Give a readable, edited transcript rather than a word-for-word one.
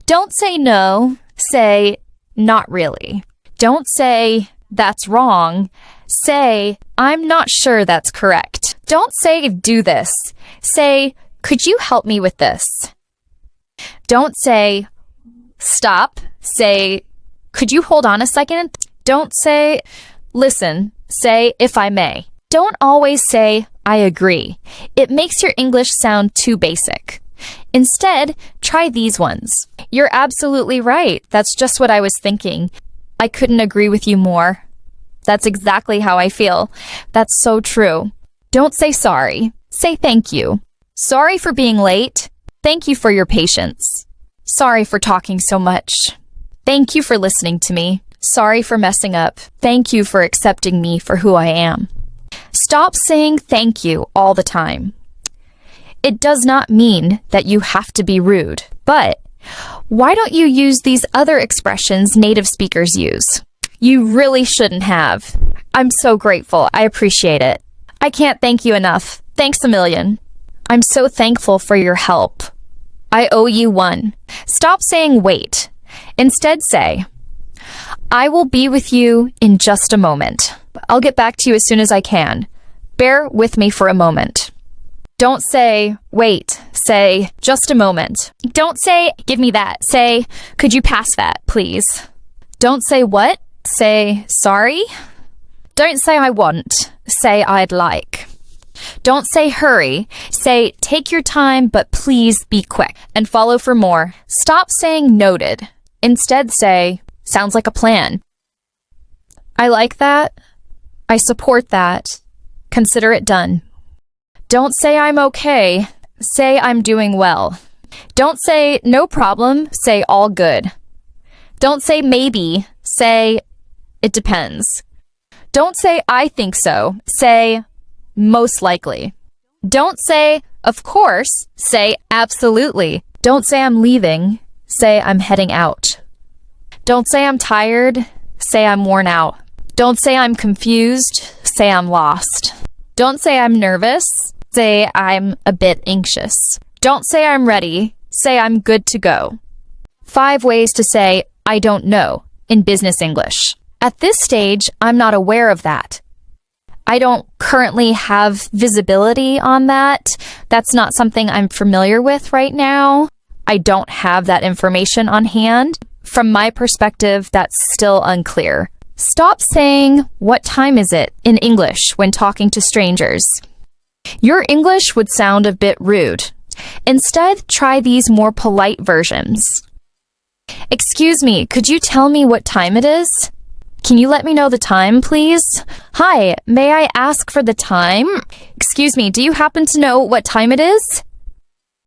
Don't say no, say not really. Don't say that's wrong, say I'm not sure that's correct. Don't say do this, say could you help me with this? Don't say stop, say could you hold on a second? Don't say listen, say if I may. Don't always say I agree. It makes your English sound too basic. Instead, try these ones. You're absolutely right. That's just what I was thinking. I couldn't agree with you more. That's exactly how I feel. That's so true. Don't say sorry. Say thank you. Sorry for being late. Thank you for your patience. Sorry for talking so much. Thank you for listening to me. Sorry for messing up. Thank you for accepting me for who I am. Stop saying thank you all the time. It does not mean that you have to be rude, but why don't you use these other expressions native speakers use? You really shouldn't have. I'm so grateful. I appreciate it. I can't thank you enough. Thanks a million. I'm so thankful for your help. I owe you one. Stop saying wait. Instead say, I will be with you in just a moment. I'll get back to you as soon as I can. Bear with me for a moment. Don't say, wait, say, just a moment. Don't say, give me that. Say, could you pass that, please? Don't say what? Say, sorry. Don't say I want. Say I'd like. Don't say hurry. Say, take your time, but please be quick. And follow for more. Stop saying noted. Instead say, sounds like a plan. I like that. I support that. Consider it done. Don't say I'm okay. Say I'm doing well. Don't say no problem. Say all good. Don't say maybe. Say it depends. Don't say I think so. Say most likely. Don't say of course. Say absolutely. Don't say I'm leaving. Say I'm heading out. Don't say I'm tired. Say I'm worn out. Don't say I'm confused. Say I'm lost. Don't say I'm nervous. Say I'm a bit anxious. Don't say I'm ready. Say I'm good to go. 5 ways to say I don't know in business English. At this stage, I'm not aware of that. I don't currently have visibility on that. That's not something I'm familiar with right now. I don't have that information on hand. From my perspective, that's still unclear. Stop saying, what time is it, in English when talking to strangers. Your English would sound a bit rude. Instead, try these more polite versions. Excuse me, could you tell me what time it is? Can you let me know the time, please? Hi, may I ask for the time? Excuse me, do you happen to know what time it is?